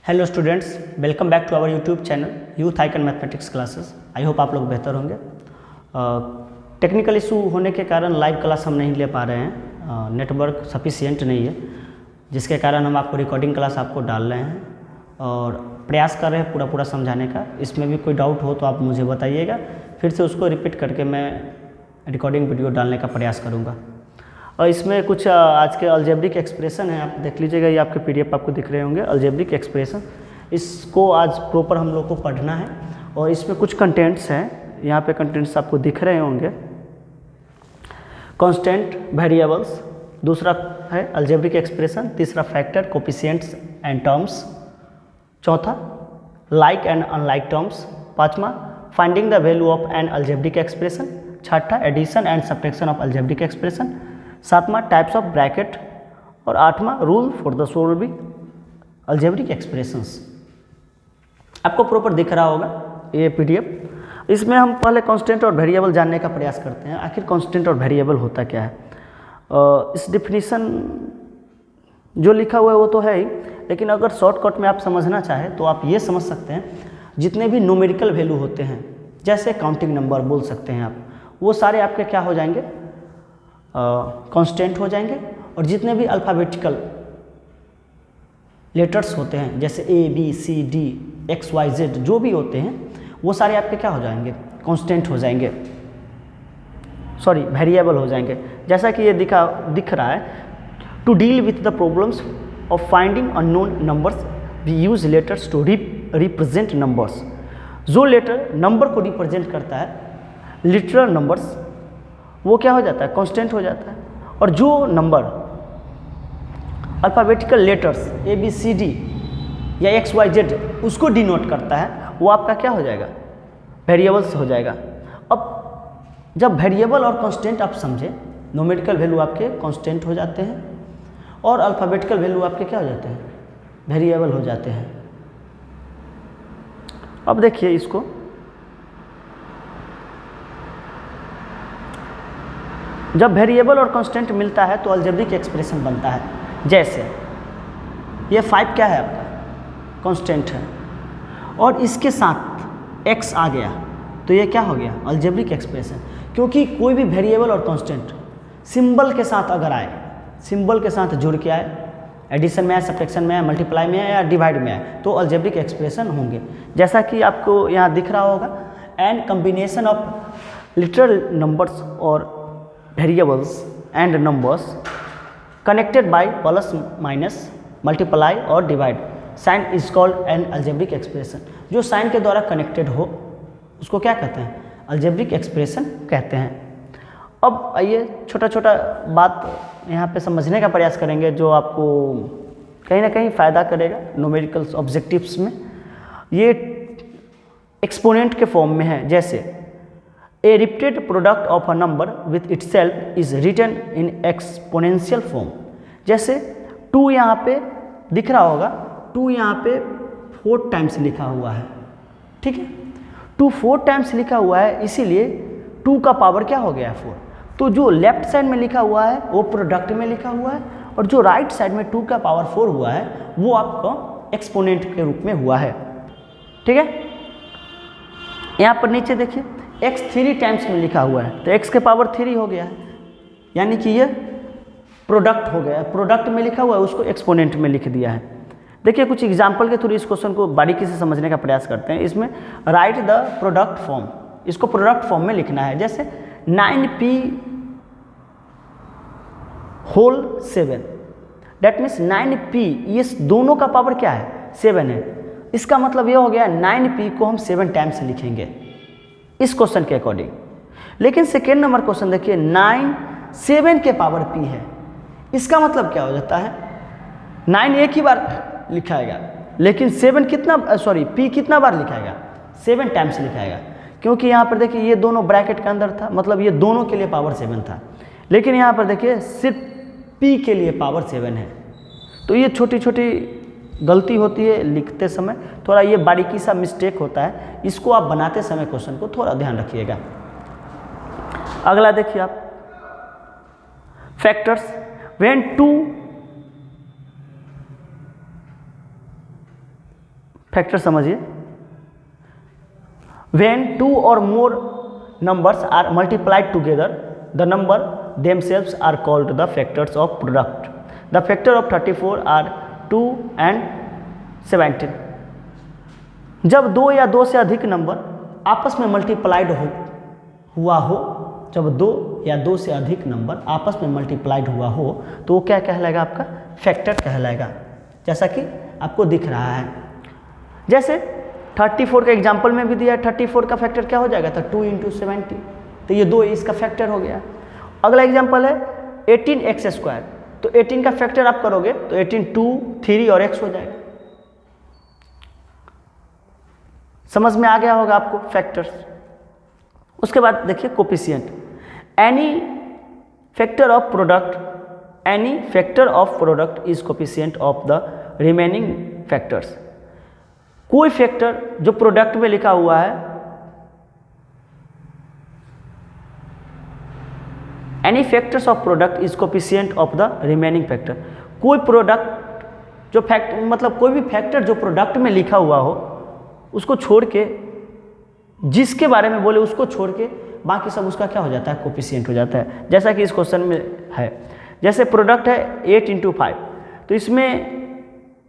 Hello students, welcome back to our YouTube channel Youth Icon mathematics classes. I hope आप लोग बेहतर होंगे। Technical issue होने के कारण लाइव क्लास हम नहीं ले पा रहे हैं, नेटवर्क सफिशिएंट नहीं है, जिसके कारण हम आपको रिकॉर्डिंग क्लास आपको डाल रहे हैं और प्रयास कर रहे हैं पूरा समझाने का। इसमें भी कोई डाउट हो तो आप मुझे बताइएगा, फिर से उसको रिपीट करके मैं रिकॉर्डिंग वीडियो डालने का प्रयास करूँगा। और इसमें कुछ आज के अलजेब्रिक एक्सप्रेशन है, आप देख लीजिएगा, ये आपके पीडीएफ आपको दिख रहे होंगे। अलजेब्रिक एक्सप्रेशन, इसको आज प्रॉपर हम लोग को पढ़ना है और इसमें कुछ कंटेंट्स हैं, यहाँ पे कंटेंट्स आपको दिख रहे होंगे। कांस्टेंट, वेरिएबल्स, दूसरा है अलजेब्रिक एक्सप्रेशन, तीसरा फैक्टर, कोफिशिएंट्स एंड टर्म्स, चौथा लाइक एंड अनलाइक टर्म्स, पांचवा finding the value of an algebraic expression, छठा addition and subtraction of algebraic expression, सातवां टाइप्स ऑफ ब्रैकेट और आठवां rule for the solving algebraic expressions. आपको proper दिख रहा होगा ये पीडीएफ। इसमें हम पहले कांस्टेंट और वेरिएबल जानने का प्रयास करते हैं। आखिर कांस्टेंट और वेरिएबल होता क्या है? इस डिफिनीशन जो लिखा हुआ है वो तो है ही, लेकिन अगर शॉर्टकट में आप समझना चाहें तो आप ये समझ सकते हैं, जितने भी न्यूमेरिकल वैल्यू होते हैं, जैसे काउंटिंग नंबर बोल सकते हैं आप, वो सारे आपके क्या हो जाएंगे? कांस्टेंट हो जाएंगे। और जितने भी अल्फ़ाबेटिकल लेटर्स होते हैं, जैसे A B C D X Y Z जो भी होते हैं, वो सारे आपके क्या हो जाएंगे? कांस्टेंट हो जाएंगे, सॉरी वेरिएबल हो जाएंगे। जैसा कि ये दिख रहा है, to deal with the problems of finding unknown numbers we use letters to represent numbers. जो लेटर नंबर को रिप्रेजेंट करता है, लिटरल नंबर्स, वो क्या हो जाता है? कांस्टेंट हो जाता है। और जो number alphabetical letters A B C D या एक्स वाई जेड उसको डिनोट करता है, वो आपका क्या हो जाएगा? वेरिएबल्स हो जाएगा। अब जब वेरिएबल और कांस्टेंट आप समझे, न्यूमेरिकल वैल्यू आपके कांस्टेंट हो जाते हैं और अल्फ़ाबेटिकल वैल्यू आपके क्या हो जाते हैं? वेरिएबल हो जाते हैं। अब देखिए इसको, जब वेरिएबल और कांस्टेंट मिलता है तो अलजेब्रिक एक्सप्रेशन बनता है। जैसे ये 5 क्या है आपका? कांस्टेंट है, और इसके साथ x आ गया तो ये क्या हो गया? Algebraic expression. क्योंकि कोई भी वेरिएबल और कांस्टेंट सिंबल के साथ अगर आए, सिंबल के साथ जुड़ के आए, एडिशन में आए, सब्ट्रैक्शन में आए, मल्टीप्लाई में आए या डिवाइड में आए, तो अलजेब्रिक एक्सप्रेशन होंगे। जैसा कि आपको यहाँ दिख रहा होगा, and combination of literal numbers और variables and numbers connected by plus minus multiply और divide sign is called an algebraic expression। जो साइन के द्वारा कनेक्टेड हो उसको क्या कहते हैं? अल्जेब्रिक एक्सप्रेशन कहते हैं। अब आइए छोटा बात यहाँ पे समझने का प्रयास करेंगे, जो आपको कहीं ना कहीं फ़ायदा करेगा न्यूमेरिकल्स ऑब्जेक्टिव्स में। ये एक्सपोनेंट के फॉर्म में है। जैसे A repeated product of a number with itself is written in exponential form। जैसे 2 यहाँ पे दिख रहा होगा, 2 यहाँ पे 4 टाइम्स लिखा हुआ है, ठीक है? 2 4 टाइम्स लिखा हुआ है, इसीलिए 2 का पावर क्या हो गया? 4। तो जो लेफ्ट साइड में लिखा हुआ है वो प्रोडक्ट में लिखा हुआ है, और जो राइट साइड में 2 का पावर 4 हुआ है वो आपको एक्सपोनेंट के रूप में हुआ है, ठीक है? यहाँ पर नीचे देखिए, x 3 टाइम्स में लिखा हुआ है, तो x के पावर 3 हो गया है, यानी कि ये प्रोडक्ट हो गया। प्रोडक्ट में लिखा हुआ है, उसको एक्सपोनेंट में लिख दिया है। देखिए कुछ एग्जांपल के थ्रू इस क्वेश्चन को बारीकी से समझने का प्रयास करते हैं। इसमें राइट द प्रोडक्ट फॉर्म, इसको प्रोडक्ट फॉर्म में लिखना है। जैसे 9p whole 7, that means 9p, ये दोनों का पावर क्या है? 7 है। इसका मतलब ये हो गया 9p को हम 7 टाइम्स लिखेंगे इस क्वेश्चन के अकॉर्डिंग। लेकिन सेकेंड नंबर क्वेश्चन देखिए, 9 7 के पावर p है। इसका मतलब क्या हो जाता है? 9 एक ही बार लिखाएगा, लेकिन 7 कितना, सॉरी p कितना बार लिखाएगा? 7 टाइम्स लिखाएगा। क्योंकि यहाँ पर देखिए ये दोनों ब्रैकेट के अंदर था, मतलब ये दोनों के लिए पावर 7 था, लेकिन यहाँ पर देखिए सिर्फ p के लिए पावर 7 है। तो ये छोटी छोटी गलती होती है लिखते समय, थोड़ा ये बारीकी सा मिस्टेक होता है, इसको आप बनाते समय क्वेश्चन को थोड़ा ध्यान रखिएगा। अगला देखिए आप, फैक्टर्स। व्हेन 2 फैक्टर समझिए, when two or more numbers are multiplied together, the number themselves are called the factors of product. The factor of 34 are 2 and 17. जब दो या दो से अधिक नंबर आपस में मल्टीप्लाइड हुआ हो, जब दो या दो से अधिक नंबर आपस में मल्टीप्लाइड हुआ हो तो वो क्या कहलाएगा? आपका फैक्टर कहलाएगा, जैसा कि आपको दिख रहा है। जैसे 34 का एग्जाम्पल में भी दिया है, 34 का फैक्टर क्या हो जाएगा? तो 2 × 70, तो ये 2 इसका फैक्टर हो गया। अगला एग्जाम्पल है 18x², तो 18 का फैक्टर आप करोगे तो 18 2 3 और x हो जाएगा। समझ में आ गया होगा आपको फैक्टर्स। उसके बाद देखिए coefficient, any factor of product is coefficient of the remaining factors. कोई फैक्टर जो प्रोडक्ट में लिखा हुआ है, any factors of product is coefficient of the remaining factor. कोई प्रोडक्ट जो मतलब कोई भी फैक्टर जो प्रोडक्ट में लिखा हुआ हो उसको छोड़ के, जिसके बारे में बोले उसको छोड़ के बाकी सब उसका क्या हो जाता है? कोफिशिएंट हो जाता है। जैसा कि इस क्वेश्चन में है, जैसे प्रोडक्ट है 8 × 5, तो इसमें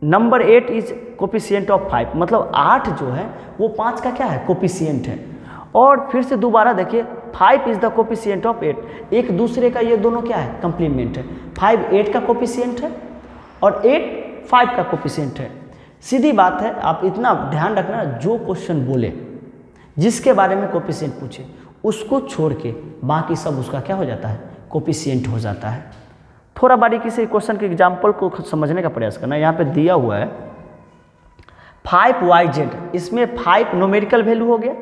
नंबर 8 इज कोफिशिएंट ऑफ 5, मतलब 8 जो है वो 5 का क्या है? कोफिशिएंट है। और फिर से दोबारा देखिए 5 इज द कोफिशिएंट ऑफ 8, एक दूसरे का ये दोनों क्या है? कंप्लीमेंट है। 5 8 का कोफिशिएंट है और 8 5 का कोफिशिएंट है। सीधी बात है, आप इतना ध्यान रखना, जो क्वेश्चन बोले, जिसके बारे में कोफिशिएंट पूछे, उसको छोड़ के बाकी सब उसका क्या हो जाता है? कोफिशिएंट हो जाता है। थोड़ा बारीकी से क्वेश्चन के एग्जाम्पल को समझने का प्रयास करना। यहाँ पे दिया हुआ है 5yz, इसमें 5 न्यूमेरिकल वैल्यू हो गया।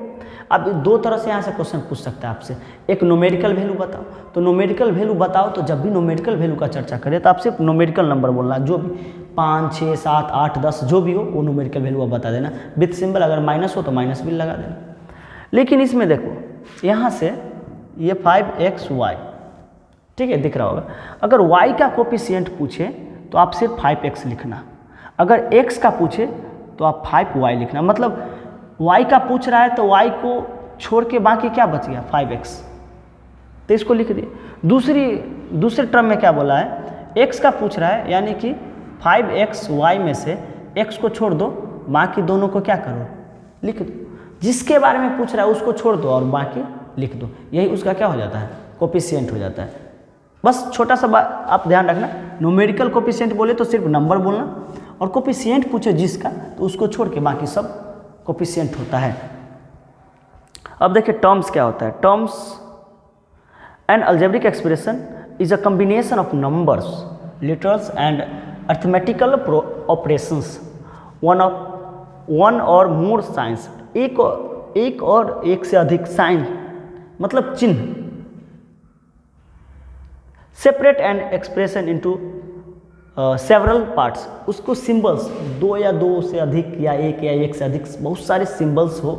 अब दो तरह से यहाँ से क्वेश्चन पूछ सकता है आपसे, एक न्यूमेरिकल वैल्यू बताओ, तो न्यूमेरिकल वैल्यू बताओ, तो जब भी न्यूमेरिकल वैल्यू का चर्चा करें तो आप सिर्फ न्यूमेरिकल नंबर बोलना, जो भी 5 6 7 8 10 जो भी हो वो न्यूमेरिकल वैल्यू आप बता देना विथ सिंबल। अगर माइनस हो तो माइनस भी लगा देना। लेकिन इसमें देखो यहाँ से ये 5xy, ठीक है, दिख रहा होगा। अगर y का कोफिशिएंट पूछे तो आप सिर्फ 5x लिखना, अगर x का पूछे तो आप 5y लिखना। मतलब y का पूछ रहा है तो y को छोड़ के बाकी क्या बच गया? 5x, तो इसको लिख दिए। दूसरे टर्म में क्या बोला है? x का पूछ रहा है, यानी कि 5xy में से x को छोड़ दो, बाकी दोनों को क्या करो? लिख दो। जिसके बारे में पूछ रहा है उसको छोड़ दो और बाकी लिख दो, यही उसका क्या हो जाता है? कोफिशिएंट हो जाता है। बस छोटा सा बात आप ध्यान रखना, न्यूमेरिकल कोफिशिएंट बोले तो सिर्फ नंबर बोलना, और कोफिशिएंट पूछे जिसका तो उसको छोड़ के बाकी सब कोफिशिएंट होता है। अब देखिए टर्म्स क्या होता है। Terms, N algebraic expression is a combination of numbers, literals and arithmetical operations, one और मोर साइंस, एक और एक से अधिक साइन मतलब चिन्ह, separate and expression into several parts, उसको सिंबल्स, दो या दो से अधिक या एक से अधिक बहुत सारे सिंबल्स हो,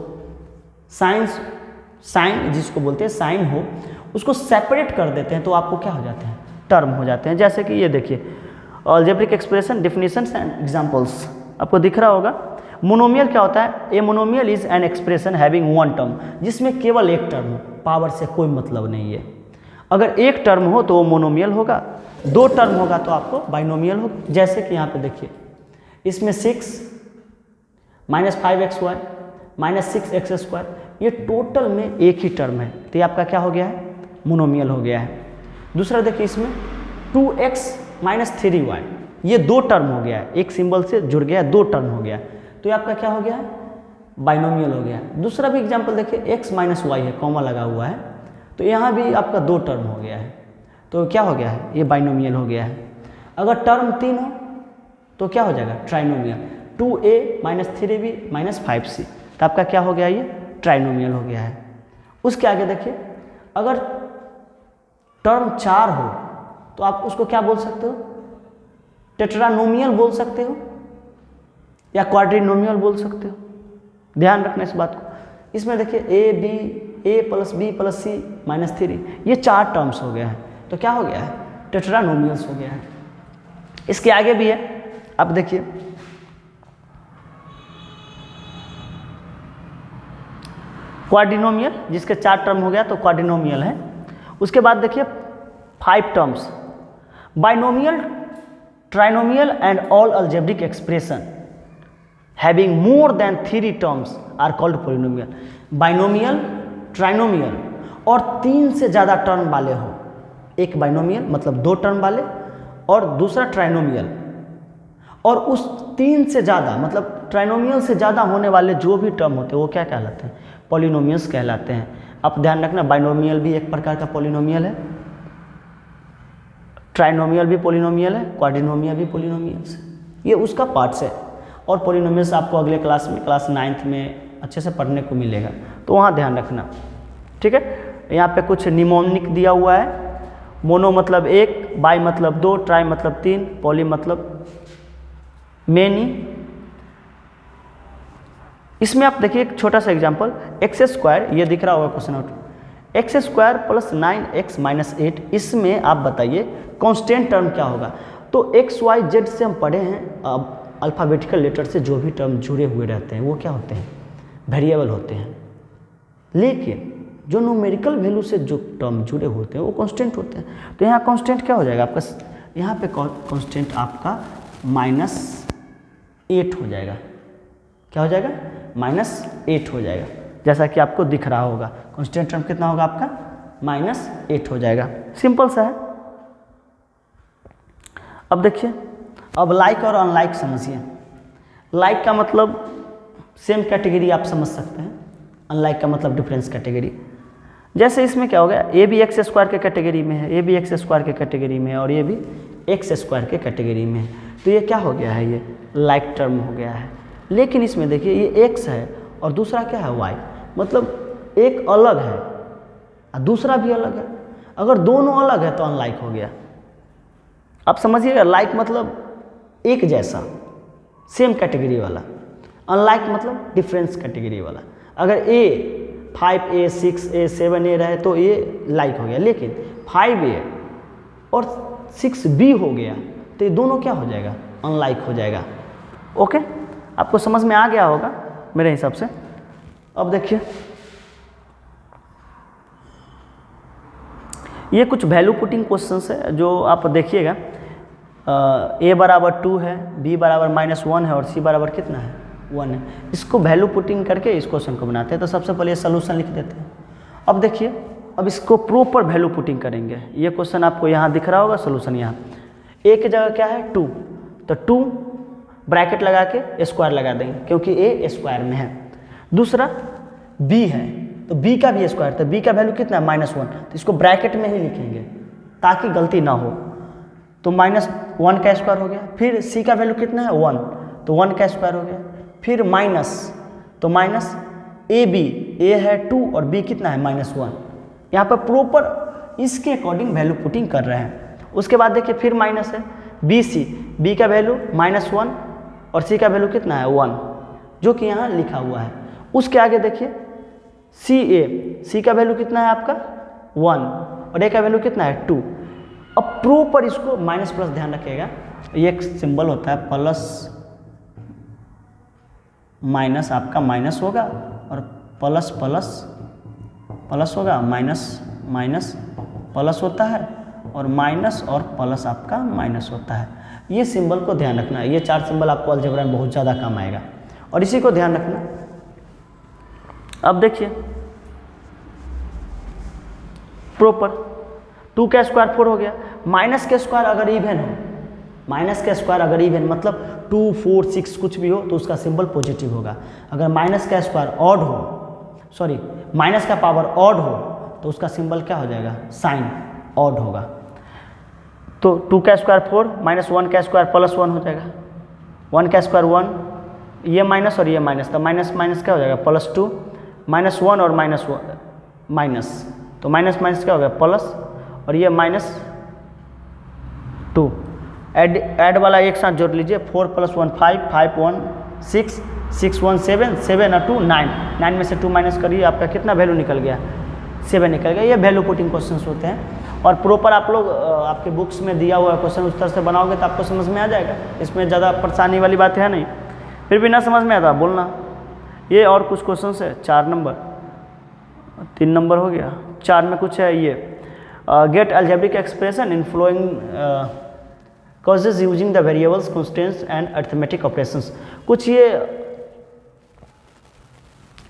साइन जिसको बोलते हैं साइन हो, उसको सेपरेट कर देते हैं तो आपको क्या हो जाते हैं? टर्म हो जाते हैं। जैसे कि ये देखिए algebraic expression, definitions and examples आपको दिख रहा होगा। मोनोमियल क्या होता है? A monomial is an expression having one term, जिसमें केवल एक टर्म हो, पावर से कोई मतलब नहीं है। अगर एक टर्म हो तो वो मोनोमियल होगा, दो टर्म होगा तो आपको बाइनोमियल होगा। जैसे कि यहाँ पे देखिए, इसमें 6 -5xy -6x², ये टोटल में एक ही टर्म है, तो ये आपका क्या हो गया है? मोनोमियल हो गया है। दूसरा देखिए, इसमें 2x -3y, ये दो टर्म हो गया है, एक सिंबल से जुड़ गया, दो टर्म हो गया, तो ये आपका क्या हो गया है? बाइनोमियल हो गया। दूसरा भी एग्जाम्पल देखिए, x -y है, कॉमा लगा हुआ है, तो यहाँ भी आपका दो टर्म हो गया है, तो क्या हो गया है? ये बाइनोमियल हो गया है। अगर टर्म 3 हो तो क्या हो जाएगा? ट्राइनोमियल। 2a -3b -5c, तो आपका क्या हो गया? ये ट्राइनोमियल हो गया है। उसके आगे देखिए, अगर टर्म 4 हो तो आप उसको क्या बोल सकते हो? टेट्रानोमियल बोल सकते हो या क्वाड्रिनोमियल बोल सकते हो। ध्यान रखना इस बात को। इसमें देखिए a + b + c -3, ये 4 टर्म्स हो गया है, तो क्या हो गया है? टेट्रानोमियल्स हो गया है। इसके आगे भी है, अब देखिए क्वाड्रिनोमियल, जिसके 4 टर्म हो गया तो क्वाड्रिनोमियल है। उसके बाद देखिए 5 terms, binomial, trinomial and all algebraic expression having more than 3 terms are called polynomial. Binomial, trinomial और 3 से ज़्यादा टर्म वाले हो, एक बाइनोमियल मतलब 2 टर्म वाले और दूसरा ट्राइनोमियल, और उस 3 से ज़्यादा मतलब ट्राइनोमियल से ज़्यादा होने वाले जो भी टर्म होते हैं वो क्या कहलाते हैं? पॉलिनोमियल्स कहलाते हैं। आप ध्यान रखना, बाइनोमियल भी एक प्रकार का पॉलिनोमियल है, ट्राइनोमियल भी पॉलिनोमियल है, क्वाड्रिनोमियल भी पॉलिनोमियल्स है, ये उसका पार्ट्स है। और पॉलिनोमियल्स आपको अगले क्लास में, क्लास 9th में अच्छे से पढ़ने को मिलेगा, तो वहाँ ध्यान रखना, ठीक है। यहाँ पे कुछ निमोनिक दिया हुआ है, मोनो मतलब 1, बाई मतलब 2, ट्राई मतलब 3, पॉली मतलब मेनी। इसमें आप देखिए एक छोटा सा एग्जांपल, एक्स स्क्वायर, ये दिख रहा होगा question out, x square plus 9x minus 8, इसमें आप बताइए कांस्टेंट टर्म क्या होगा। तो एक्स वाई जेड से हम पढ़े हैं, अब अल्फ़ाबेटिकल लेटर से जो भी टर्म जुड़े हुए रहते हैं वो क्या होते हैं? वेरिएबल होते हैं। लेकिन जो न्यूमेरिकल वैल्यू से जो टर्म जुड़े होते हैं वो कांस्टेंट होते हैं। तो यहाँ कांस्टेंट क्या हो जाएगा आपका? यहाँ पे कांस्टेंट आपका -8 हो जाएगा। क्या हो जाएगा? -8 हो जाएगा, जैसा कि आपको दिख रहा होगा। कांस्टेंट टर्म कितना होगा आपका? -8 हो जाएगा। सिंपल सा है। अब देखिए, अब लाइक और अनलाइक समझिए। लाइक का मतलब सेम कैटेगरी आप समझ सकते हैं, अनलाइक का मतलब डिफरेंस कैटेगरी। जैसे इसमें क्या हो गया, ये भी एक्स स्क्वायर के कैटेगरी में है, ये भी एक्स स्क्वायर के कैटेगरी में है, और ये भी एक्स स्क्वायर के कैटेगरी में है। तो ये क्या हो गया है? ये लाइक टर्म हो गया है। लेकिन इसमें देखिए ये एक्स है और दूसरा क्या है? वाई, मतलब एक अलग है और दूसरा भी अलग है। अगर दोनों अलग है तो अनलाइक हो गया। आप समझिएगा, लाइक मतलब एक जैसा, सेम कैटेगरी वाला, अनलाइक मतलब डिफरेंस कैटेगरी वाला। अगर ए 5A 6A 7A रहे तो ये लाइक हो गया, लेकिन 5A और 6B हो गया तो ये दोनों क्या हो जाएगा? अनलाइक हो जाएगा। ओके, आपको समझ में आ गया होगा मेरे हिसाब से। अब देखिए, ये कुछ वैल्यू पुटिंग क्वेश्चंस है जो आप देखिएगा। A बराबर 2 है, B बराबर -1 है और C बराबर कितना है? 1 है। इसको वैल्यू पुटिंग करके इस क्वेश्चन को बनाते हैं। तो सबसे पहले सोल्यूशन लिख देते हैं। अब देखिए, अब इसको प्रॉपर वैल्यू पुटिंग करेंगे। ये क्वेश्चन आपको यहाँ दिख रहा होगा, सोल्यूशन यहाँ। A की जगह क्या है? 2, तो 2 ब्रैकेट लगा के स्क्वायर लगा देंगे क्योंकि A स्क्वायर में है। दूसरा B है तो B का भी स्क्वायर, तो B का वैल्यू कितना है? -1, तो इसको ब्रैकेट में ही लिखेंगे ताकि गलती ना हो। तो -1 का स्क्वायर हो गया। फिर C का वैल्यू कितना है? 1, तो 1 का स्क्वायर हो गया। फिर माइनस, तो माइनस AB, A है 2 और B कितना है? -1। यहाँ पर प्रॉपर इसके अकॉर्डिंग वैल्यू पुटिंग कर रहे हैं। उसके बाद देखिए फिर माइनस है BC, B का वैल्यू -1 और C का वैल्यू कितना है? 1, जो कि यहाँ लिखा हुआ है। उसके आगे देखिए CA, C का वैल्यू कितना है आपका? 1 और A का वैल्यू कितना है? 2। अब प्रॉपर इसको माइनस प्लस ध्यान रखिएगा, ये एक सिंबल होता है, प्लस माइनस आपका माइनस होगा और प्लस प्लस प्लस होगा, माइनस माइनस प्लस होता है और माइनस और प्लस आपका माइनस होता है। ये सिंबल को ध्यान रखना। ये 4 सिंबल आपको अलजेब्रा में बहुत ज़्यादा काम आएगा और इसी को ध्यान रखना। अब देखिए प्रॉपर 2 का स्क्वायर 4 हो गया। माइनस के स्क्वायर अगर इवन हो, माइनस का स्क्वायर अगर इवन मतलब 2, 4, 6 कुछ भी हो तो उसका सिंबल पॉजिटिव होगा। अगर माइनस का स्क्वायर ऑड हो, सॉरी माइनस का पावर ऑड हो तो उसका सिंबल क्या हो जाएगा? साइन ऑड होगा। तो 2 का स्क्वायर 4, -1 का स्क्वायर +1 हो जाएगा। 1 का स्क्वायर 1, ये माइनस और ये माइनस, तो माइनस माइनस क्या हो जाएगा? +2, -1 और -1 माइनस, तो माइनस माइनस क्या हो गया? प्लस, और ये -2। ऐड वाला एक साथ जोड़ लीजिए, 4 + 1 5, 5 1 6, 6 1 7, 7 और 2 9, 9 में से 2 माइनस करिए, आपका कितना वैल्यू निकल गया? 7 निकल गया। ये वैल्यू पुटिंग क्वेश्चंस होते हैं और प्रॉपर आप लोग आपके बुक्स में दिया हुआ क्वेश्चन उस तरह से बनाओगे तो आपको समझ में आ जाएगा। इसमें ज़्यादा परेशानी वाली बात है नहीं। फिर भी ना समझ में आता बोलना। ये और कुछ क्वेश्चन है 4 नंबर, 3 नंबर हो गया। 4 में कुछ है ये, get algebraic expression in following cases using the variables constants and arithmetic operations. कुछ ये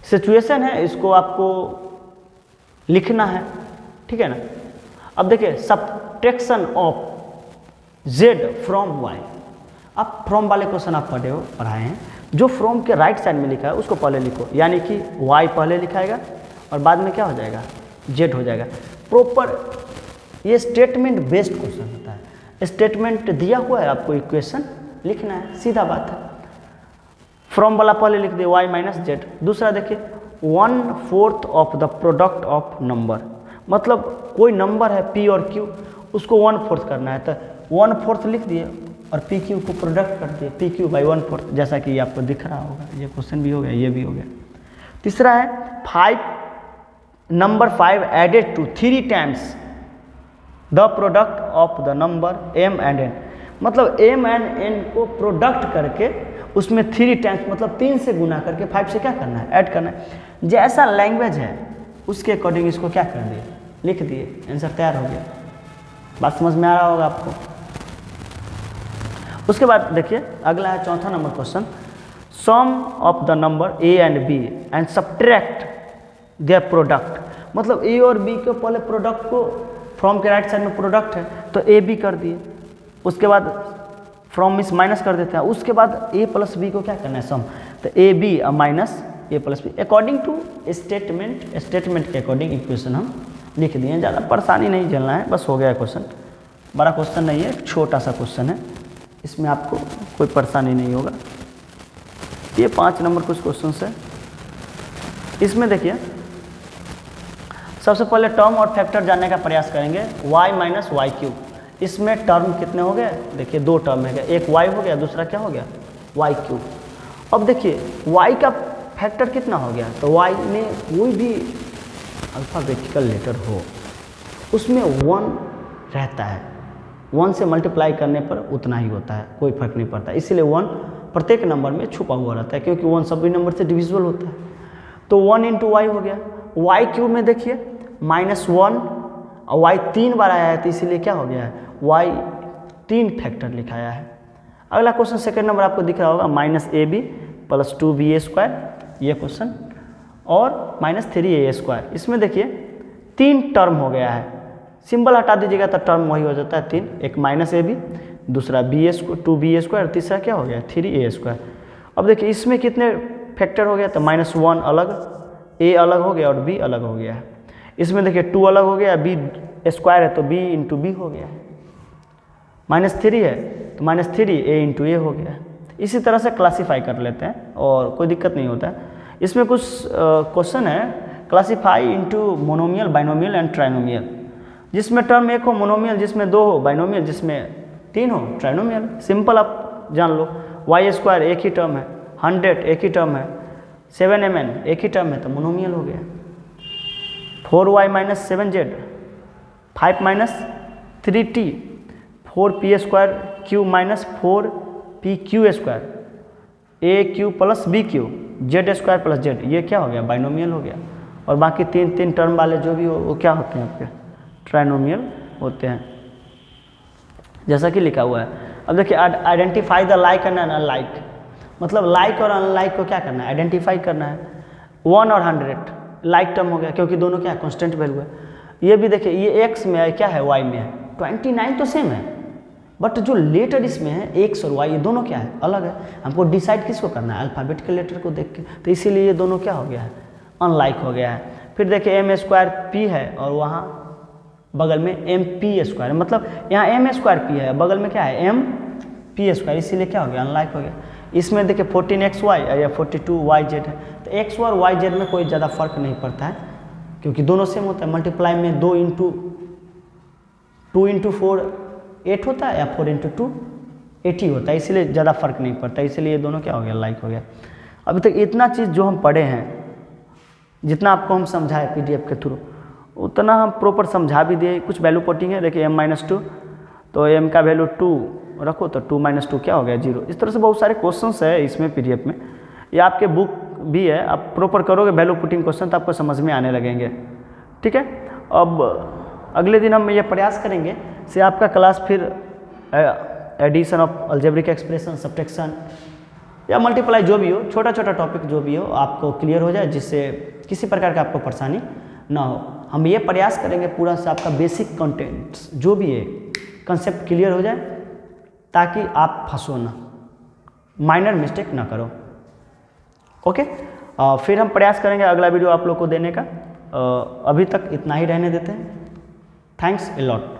सिचुएशन है, इसको आपको लिखना है, ठीक है ना। अब देखिए subtraction of z from y। अब फ्रॉम वाले क्वेश्चन आप पढ़ाए हैं, जो फ्रॉम के राइट साइड में लिखा है उसको पहले लिखो, यानी कि y पहले लिखाएगा और बाद में क्या हो जाएगा, z हो जाएगा। प्रॉपर ये स्टेटमेंट बेस्ड क्वेश्चन होता है। स्टेटमेंट दिया हुआ है, आपको इक्वेशन लिखना है, सीधा बात है। फ्रॉम वाला पहले लिख दिए y माइनस जेड। दूसरा देखिए 1/4 of the product of number, मतलब कोई नंबर है p और q, उसको 1/4 करना है, तो 1/4 लिख दिए और पी क्यू को प्रोडक्ट कर दिए, पी क्यू बाई 1/4, जैसा कि ये आपको दिख रहा होगा। ये क्वेश्चन भी हो गया, ये भी हो गया। तीसरा है number 5 added to 3 times the product of the number m and n, मतलब m एंड n को प्रोडक्ट करके उसमें 3 टाइम्स मतलब 3 से गुना करके 5 से क्या करना है, ऐड करना है। जैसा लैंग्वेज है उसके अकॉर्डिंग इसको क्या कर दिए, लिख दिए, आंसर तैयार हो गया। बात समझ में आ रहा होगा आपको। उसके बाद देखिए अगला है चौथा number question, sum of the number a and b and subtract their product, मतलब a और b के पहले प्रोडक्ट को, फ्रॉम के राइट साइड में प्रोडक्ट है तो a b कर दिए, उसके बाद फ्रॉम मिस माइनस कर देते हैं, उसके बाद a प्लस b को क्या करना है, सम, तो a b minus a plus b according to statement के अकॉर्डिंग इक्वेशन हम लिख दिए। ज़्यादा परेशानी नहीं झेलना है, बस हो गया क्वेश्चन। बड़ा क्वेश्चन नहीं है, छोटा सा क्वेश्चन है, इसमें आपको कोई परेशानी नहीं होगा। ये 5 नंबर कुछ क्वेश्चन है। इसमें देखिए सबसे पहले टर्म और फैक्टर जानने का प्रयास करेंगे, y माइनस वाई क्यूब। इसमें टर्म कितने हो गए, देखिए 2 टर्म है, एक y हो गया, दूसरा क्या हो गया, वाई क्यूब। अब देखिए y का फैक्टर कितना हो गया, तो y में कोई भी अल्फ़ाबेटिकल लेटर हो उसमें 1 रहता है, 1 से मल्टीप्लाई करने पर उतना ही होता है, कोई फर्क नहीं पड़ता। इसीलिए 1 प्रत्येक नंबर में छुपा हुआ रहता है, क्योंकि 1 सभी नंबर से डिविजिबल होता है। तो 1 इंटू वाई हो गया। वाई क्यूब में देखिए -1 और वाई 3 बार आया है, तो इसीलिए क्या हो गया है, वाई 3 फैक्टर लिखाया है। अगला क्वेश्चन सेकेंड नंबर आपको दिख रहा होगा, -ab प्लस 2ba², ये क्वेश्चन, और -3a²। इसमें देखिए 3 टर्म हो गया है, सिंबल हटा दीजिएगा तो टर्म वही हो जाता है 3, एक -ab, दूसरा 2ba², और तीसरा क्या हो गया 3a²। अब देखिए इसमें कितने फैक्टर हो गया, तो -1 अलग, a अलग हो गया और b अलग हो गया है। इसमें देखिए 2 अलग हो गया, b² है तो b इंटू बी हो गया, -3 है तो -3 a इंटू ए हो गया। इसी तरह से क्लासीफाई कर लेते हैं और कोई दिक्कत नहीं होता है। इसमें कुछ क्वेश्चन है, classify into monomial, binomial and trinomial, जिसमें टर्म 1 हो मोनोमियल, जिसमें 2 हो बाइनोमियल, जिसमें 3 हो ट्राइनोमियल। सिंपल आप जान लो, y² एक ही टर्म है, 100 एक ही टर्म है, 7mn एक ही टर्म है, तो मोनोमियल हो गया। 4y minus 7z, 5 minus 3t, 4p² q minus 4pq², a³ plus b³ z² plus z, ये क्या हो गया, बाइनोमियल हो गया। और बाकी 3 टर्म वाले जो भी हो वो क्या होते हैं, आपके ट्राइनोमियल होते हैं, जैसा कि लिखा हुआ है। अब देखिए identify the like and unlike, मतलब लाइक और अनलाइक को क्या करना है, आइडेंटिफाई करना है। 1 और 100 लाइक टर्म हो गया, क्योंकि दोनों क्या है, कांस्टेंट वैल्यू है। ये भी देखिए ये x में है, क्या है, y में है। 29 तो सेम है, बट जो लेटर इसमें है x और y, ये दोनों क्या है, अलग है। हमको डिसाइड किसको करना है, अल्फ़ाबेटिकल लेटर को देख के, तो इसीलिए ये दोनों क्या हो गया है, अनलाइक हो गया है। फिर देखिए m² है और वहाँ बगल में mp², मतलब यहाँ m² p है, बगल में क्या है mp², इसीलिए क्या हो गया, अनलाइक हो गया। इसमें देखिए 14xy या 42yz है, तो x और yz में कोई ज़्यादा फर्क नहीं पड़ता है, क्योंकि दोनों सेम होता है। मल्टीप्लाई में 2 इंटू 4 8 होता है, या 4 इंटू 2 80 होता है, इसलिए ज़्यादा फर्क नहीं पड़ता, इसलिए ये दोनों क्या हो गया, लाइक हो गया। अभी तक इतना चीज़ जो हम पढ़े हैं, जितना आपको हम समझाए PDF के थ्रू, उतना हम प्रॉपर समझा भी दिए। कुछ वैल्यू पुटिंग है, देखिए m-2, तो m का वैल्यू 2 रखो तो 2 - 2 क्या हो गया, 0। इस तरह से बहुत सारे क्वेश्चंस है इसमें PDF में, या आपके बुक भी है, आप प्रॉपर करोगे वैल्यू पुटिंग क्वेश्चन तो आपको समझ में आने लगेंगे। ठीक है, अब अगले दिन हम ये प्रयास करेंगे से आपका क्लास फिर addition of algebraic expression, subtraction या मल्टीप्लाई जो भी हो, छोटा छोटा टॉपिक जो भी हो आपको क्लियर हो जाए, जिससे किसी प्रकार का आपको परेशानी ना हो। हम ये प्रयास करेंगे पूरा से आपका बेसिक कंटेंट्स जो भी है कंसेप्ट क्लियर हो जाए, ताकि आप फंसो ना, माइनर मिस्टेक ना करो। ओके, फिर हम प्रयास करेंगे अगला वीडियो आप लोग को देने का। अभी तक इतना ही रहने देते हैं। Thanks a lot.